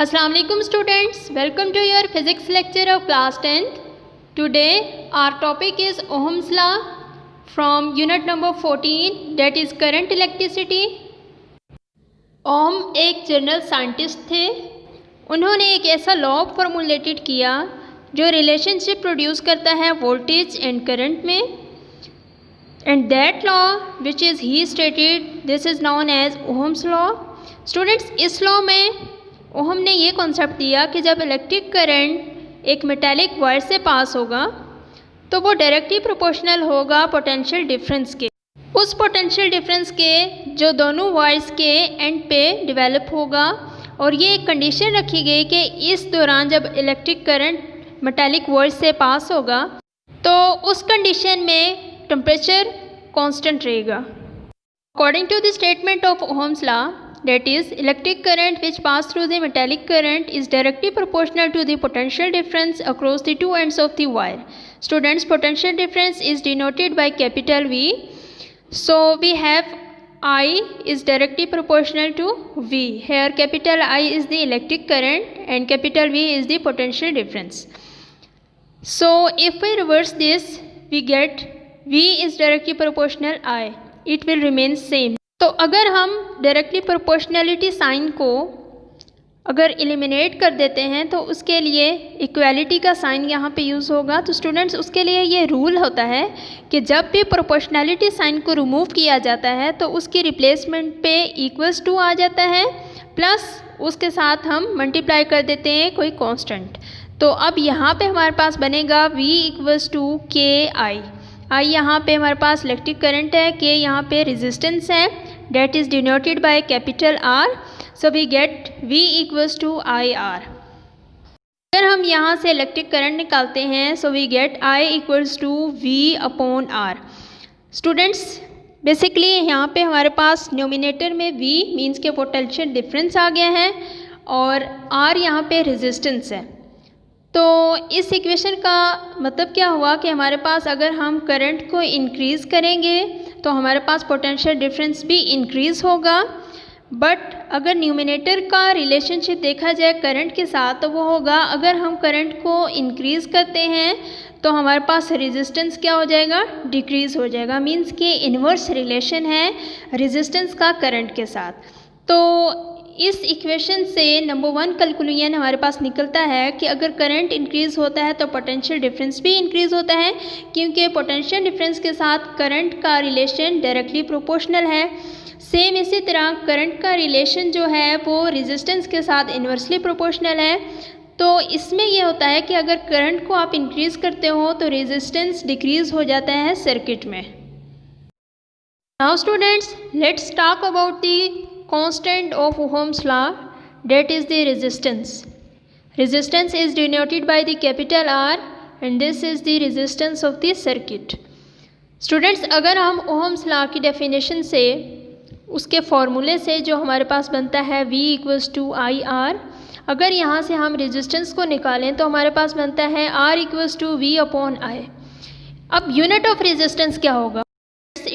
Assalamu alaikum students, welcome to your physics lecture of class 10th. Today our topic is Ohm's law from unit number 14, that is current electricity. ओम एक general scientist थे। उन्होंने एक ऐसा law formulated किया जो relationship produce करता है voltage and current में, and that law which is he stated this is known as Ohm's law. Students, इस लॉ में ओहम ने ये कॉन्सेप्ट दिया कि जब इलेक्ट्रिक करंट एक मेटालिक वायर से पास होगा तो वो डायरेक्टली प्रोपोर्शनल होगा पोटेंशियल डिफरेंस के, उस पोटेंशियल डिफरेंस के जो दोनों वायर्स के एंड पे डेवलप होगा। और ये एक कंडीशन रखी गई कि इस दौरान जब इलेक्ट्रिक करंट मेटालिक वायर से पास होगा तो उस कंडीशन में टेम्परेचर कांस्टेंट रहेगा। According to the statement of Ohm's law, that is electric current which pass through the metallic current is directly proportional to the potential difference across the two ends of the wire. Students, potential difference is denoted by capital V. So we have I is directly proportional to V. Here capital I is the electric current and capital V is the potential difference. So if we reverse this, we get V is directly proportional I. It will remain same. तो अगर हम directly proportionality sign को अगर eliminate कर देते हैं तो उसके लिए इक्वालिटी का साइन यहाँ पे यूज़ होगा। तो स्टूडेंट्स, उसके लिए ये रूल होता है कि जब भी प्रोपोर्शनलिटी साइन को रिमूव किया जाता है तो उसकी रिप्लेसमेंट पे इक्वल्स टू आ जाता है, प्लस उसके साथ हम मल्टीप्लाई कर देते हैं कोई कांस्टेंट। तो अब यहाँ पे हमारे पास बनेगा V इक्वल्स टू के आई यहाँ पे हमारे पास इलेक्ट्रिक करंट है, के यहाँ पे रेजिस्टेंस है, that is denoted by capital R. So we get V equals to I R. अगर हम यहाँ से इलेक्ट्रिक करंट निकालते हैं so we get I equals to V upon R. Students, basically यहाँ पे हमारे पास न्यूमिनेटर में V मीन्स के पोटेंशियल डिफरेंस आ गया है और R यहाँ पे रेजिस्टेंस है। तो इस इक्वेशन का मतलब क्या हुआ कि हमारे पास अगर हम करंट को इंक्रीज़ करेंगे तो हमारे पास पोटेंशियल डिफरेंस भी इंक्रीज़ होगा, बट अगर न्यूमिनेटर का रिलेशनशिप देखा जाए करंट के साथ तो वो होगा, अगर हम करंट को इंक्रीज़ करते हैं तो हमारे पास रेजिस्टेंस क्या हो जाएगा, डिक्रीज़ हो जाएगा। मींस कि इन्वर्स रिलेशन है रेजिस्टेंस का करंट के साथ। तो इस इक्वेशन से नंबर 1 कैलकुलेशन हमारे पास निकलता है कि अगर करंट इंक्रीज़ होता है तो पोटेंशियल डिफरेंस भी इंक्रीज़ होता है, क्योंकि पोटेंशियल डिफरेंस के साथ करंट का रिलेशन डायरेक्टली प्रोपोर्शनल है। सेम इसी तरह करंट का रिलेशन जो है वो रेजिस्टेंस के साथ इन्वर्सली प्रोपोर्शनल है। तो इसमें यह होता है कि अगर करंट को आप इंक्रीज़ करते हो तो रेजिस्टेंस डिक्रीज़ हो जाता है सर्किट में। Now students, let's talk about the constant of Ohm's law, that is the resistance. Resistance is denoted by the capital R and this is the resistance of the circuit. Students, अगर हम Ohm's law की definition से उसके फॉर्मूले से जो हमारे पास बनता है V equals to I R, अगर यहाँ से हम रेजिस्टेंस को निकालें तो हमारे पास बनता है R equals to V upon I. अब यूनिट ऑफ रेजिस्टेंस क्या होगा?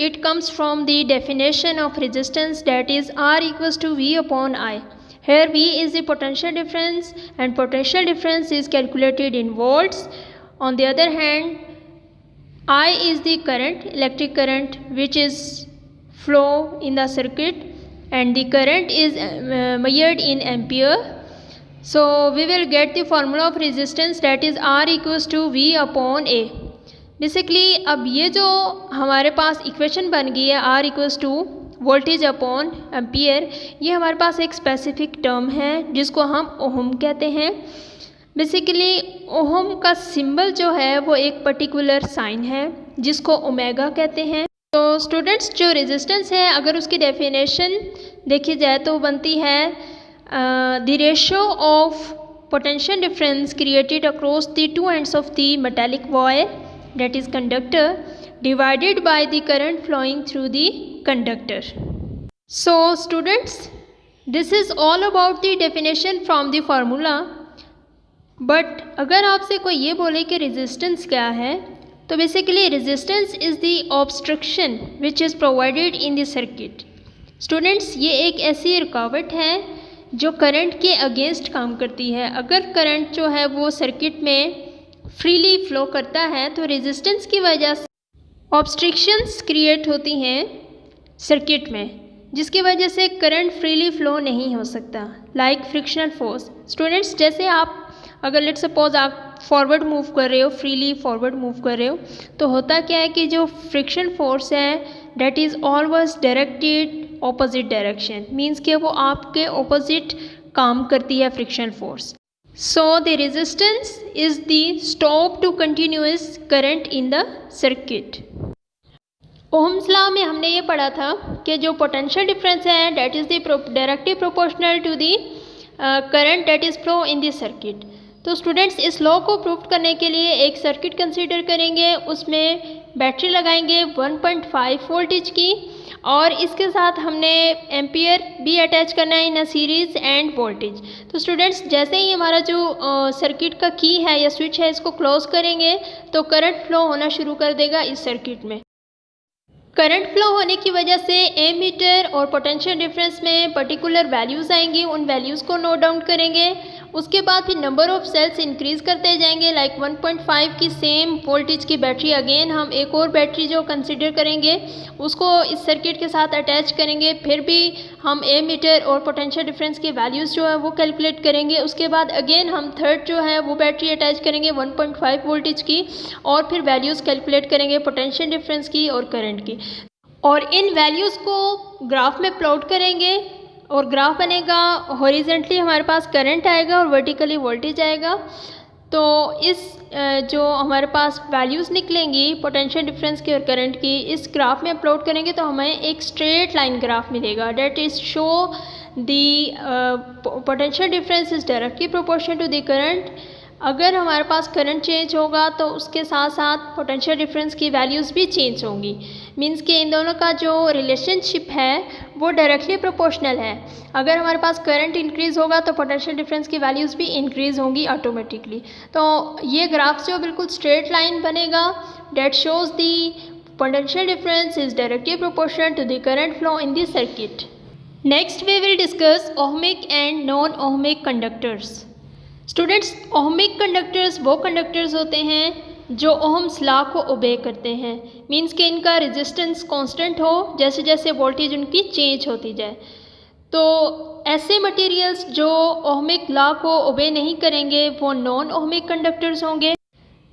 It comes from the definition of resistance, that is R equals to V upon I. Here V is the potential difference and potential difference is calculated in volts. On the other hand, I is the current, electric current which is flow in the circuit, and the current is measured in ampere. So we will get the formula of resistance, that is R equals to V upon A. Basically अब ये जो हमारे पास equation बन गई है R equals to voltage upon ampere, ये हमारे पास एक स्पेसिफिक टर्म है जिसको हम ओहम कहते हैं। बेसिकली ओहम का सिंबल जो है वो एक पर्टिकुलर साइन है जिसको ओमेगा कहते हैं। तो स्टूडेंट्स, जो रेजिस्टेंस है अगर उसकी डेफिनेशन देखी जाए तो बनती है the ratio of potential difference created across the two ends of the metallic wire, that is conductor, divided by the current flowing through the conductor. So students, this is all about the definition from the formula. But अगर आपसे कोई ये बोले कि resistance क्या है, तो basically resistance is the obstruction which is provided in the circuit. Students, ये एक ऐसी रुकावट है जो करंट के अगेंस्ट काम करती है। अगर करंट जो है वो सर्किट में फ्रीली फ्लो करता है तो रेजिस्टेंस की वजह से ऑब्स्ट्रिक्शंस क्रिएट होती हैं सर्किट में, जिसकी वजह से करंट फ्रीली फ्लो नहीं हो सकता। Like frictional force. स्टूडेंट्स, जैसे आप अगर लेट्स सपोज आप फॉरवर्ड मूव कर रहे हो, फ्रीली फॉरवर्ड मूव कर रहे हो, तो होता क्या है कि जो फ्रिक्शन फोर्स है that is always directed opposite direction, means कि वो आपके ऑपोजिट काम करती है friction force. So the resistance is the stop to continuous current in the circuit. Ohm's law में हमने ये पढ़ा था कि जो पोटेंशियल डिफरेंस है that is the directly proportional to the current that is flow in the circuit. तो students, इस लॉ को प्रूव करने के लिए एक सर्किट कंसीडर करेंगे, उसमें बैटरी लगाएंगे 1.5 वोल्टेज की, और इसके साथ हमने एम्पियर भी अटैच करना है इन अ सीरीज़ एंड वोल्टेज। तो स्टूडेंट्स, जैसे ही हमारा जो सर्किट का की है या स्विच है इसको क्लोज करेंगे तो करंट फ्लो होना शुरू कर देगा इस सर्किट में। करंट फ्लो होने की वजह से एमीटर और पोटेंशियल डिफरेंस में पर्टिकुलर वैल्यूज़ आएंगी, उन वैल्यूज़ को नोट डाउन करेंगे। उसके बाद फिर नंबर ऑफ सेल्स इंक्रीज़ करते जाएंगे। लाइक 1.5 की सेम वोल्टेज की बैटरी, अगेन हम एक और बैटरी जो कंसिडर करेंगे उसको इस सर्किट के साथ अटैच करेंगे। फिर भी हम एमीटर और पोटेंशियल डिफरेंस की वैल्यूज़ जो है वो कैलकुलेट करेंगे। उसके बाद अगेन हम थर्ड जो है वो बैटरी अटैच करेंगे 1.5 वोल्टेज की, और फिर वैल्यूज़ कैलकुलेट करेंगे पोटेंशियल डिफरेंस की और करंट की, और इन वैल्यूज़ को ग्राफ में प्लॉट करेंगे। और ग्राफ बनेगा, हॉरिजेंटली हमारे पास करंट आएगा और वर्टिकली वोल्टेज आएगा। तो इस जो हमारे पास वैल्यूज़ निकलेंगी पोटेंशियल डिफरेंस की और करंट की, इस ग्राफ में प्लॉट करेंगे तो हमें एक स्ट्रेट लाइन ग्राफ मिलेगा। That is show the potential difference is directly proportional to the current. अगर हमारे पास करंट चेंज होगा तो उसके साथ साथ पोटेंशियल डिफरेंस की वैल्यूज़ भी चेंज होंगी, मीन्स कि इन दोनों का जो रिलेशनशिप है वो डायरेक्टली प्रोपोर्शनल है। अगर हमारे पास करंट इंक्रीज़ होगा तो पोटेंशियल डिफरेंस की वैल्यूज़ भी इंक्रीज़ होंगी ऑटोमेटिकली। तो ये ग्राफ जो बिल्कुल स्ट्रेट लाइन बनेगा, that shows the potential difference is directly proportional to the current flow in the circuit. Next we will discuss ohmic and non ohmic conductors. Students, ohmic conductors वो conductors होते हैं जो Ohm's law को ओबे करते हैं, means कि इनका रेजिस्टेंस कांस्टेंट हो जैसे जैसे वोल्टेज उनकी चेंज होती जाए। तो ऐसे मटेरियल्स जो ओहमिक लॉ को ओबे नहीं करेंगे वो नॉन ओहमिक कंडक्टर्स होंगे।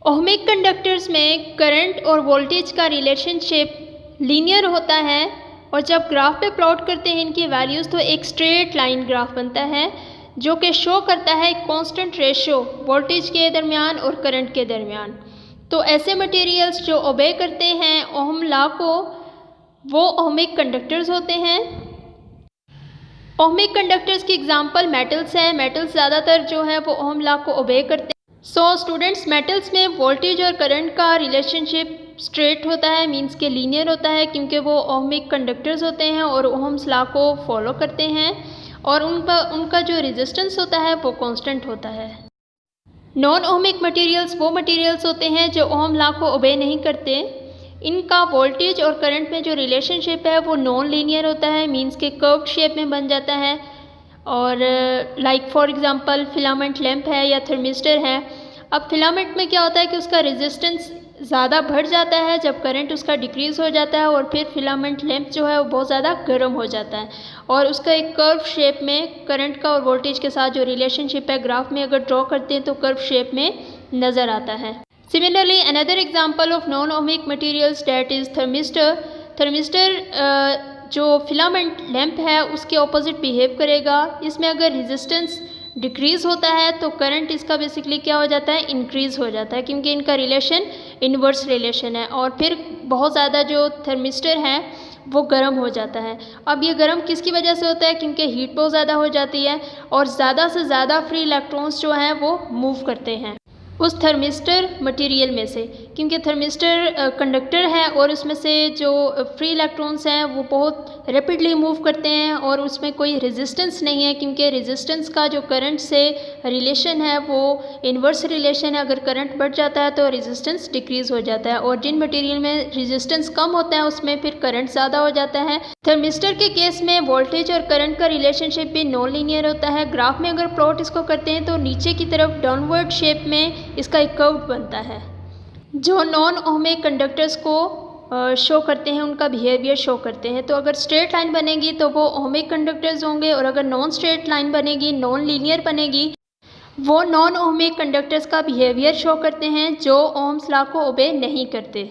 ओहमिक कंडक्टर्स में करंट और वोल्टेज का रिलेशनशिप लीनियर होता है, और जब ग्राफ पे प्लॉट करते हैं इनकी वैल्यूज़ तो एक स्ट्रेट लाइन ग्राफ बनता है जो कि शो करता है कांस्टेंट रेशियो वोल्टेज के दरमियान और करंट के दरमियान। तो ऐसे मटेरियल्स जो ओबे करते हैं ओहम लॉ को वो ओहमिक कंडक्टर्स होते हैं। ओहमिक कंडक्टर्स की एग्जांपल मेटल्स है। मेटल्स ज़्यादातर जो है वो ओहम लॉ को ओबे करते हैं। सो स्टूडेंट्स, मेटल्स में वोल्टेज और करंट का रिलेशनशिप स्ट्रेट होता है, मीन्स के लीनियर होता है, क्योंकि वो ओहमिक कंडक्टर्स होते हैं और ओहम्स लॉ को फॉलो करते हैं, और उनका जो रेजिस्टेंस होता है वो कांस्टेंट होता है। नॉन ओहमिक मटेरियल्स वो मटेरियल्स होते हैं जो ओहम लॉ को ओबे नहीं करते। इनका वोल्टेज और करंट में जो रिलेशनशिप है वो नॉन लीनियर होता है, मीन्स के कर्व्ड शेप में बन जाता है। और like for example filament lamp है या थर्मिस्टर है। अब फिलामेंट में क्या होता है कि उसका रेजिस्टेंस ज़्यादा बढ़ जाता है जब करंट उसका डिक्रीज़ हो जाता है, और फिर फिलामेंट लैंप जो है वो बहुत ज़्यादा गर्म हो जाता है, और उसका एक कर्व शेप में करंट का और वोल्टेज के साथ जो रिलेशनशिप है ग्राफ में अगर ड्रॉ करते हैं तो कर्व शेप में नज़र आता है। Similarly another example of non ohmic materials that is thermistor. Thermistor जो फिलामेंट लैंप है उसके ऑपोजिट बिहेव करेगा। इसमें अगर रेजिस्टेंस डिक्रीज़ होता है तो करंट इसका बेसिकली क्या हो जाता है, इंक्रीज़ हो जाता है, क्योंकि इनका रिलेशन इन्वर्स रिलेशन है, और फिर बहुत ज़्यादा जो थर्मिस्टर है वो गर्म हो जाता है। अब ये गर्म किसकी वजह से होता है, क्योंकि हीट बहुत ज़्यादा हो जाती है और ज़्यादा से ज़्यादा फ्री इलेक्ट्रॉन्स जो हैं वो मूव करते हैं। उस थर्मिस्टर मटेरियल में से, क्योंकि थर्मिस्टर कंडक्टर है और उसमें से जो फ्री इलेक्ट्रॉन्स हैं वो बहुत रैपिडली मूव करते हैं और उसमें कोई रेजिस्टेंस नहीं है, क्योंकि रेजिस्टेंस का जो करंट से रिलेशन है वो इन्वर्स रिलेशन है। अगर करंट बढ़ जाता है तो रेजिस्टेंस डिक्रीज़ हो जाता है, और जिन मटेरियल में रेजिस्टेंस कम होता है उसमें फिर करंट ज़्यादा हो जाता है। थर्मिस्टर के केस में वोल्टेज और करंट का रिलेशनशिप भी नॉन लीनियर होता है। ग्राफ में अगर प्लॉट इसको करते हैं तो नीचे की तरफ डाउनवर्ड शेप में इसका एक कर्व बनता है, जो नॉन ओहमिक कंडक्टर्स को शो करते हैं, उनका बिहेवियर शो करते हैं। तो अगर स्ट्रेट लाइन बनेगी तो वो ओहमिक कंडक्टर्स होंगे, और अगर नॉन स्ट्रेट लाइन बनेगी, नॉन लीनियर बनेगी, वो नॉन ओहमिक कंडक्टर्स का बिहेवियर शो करते हैं जो ओम्स लॉ को ओबे नहीं करते।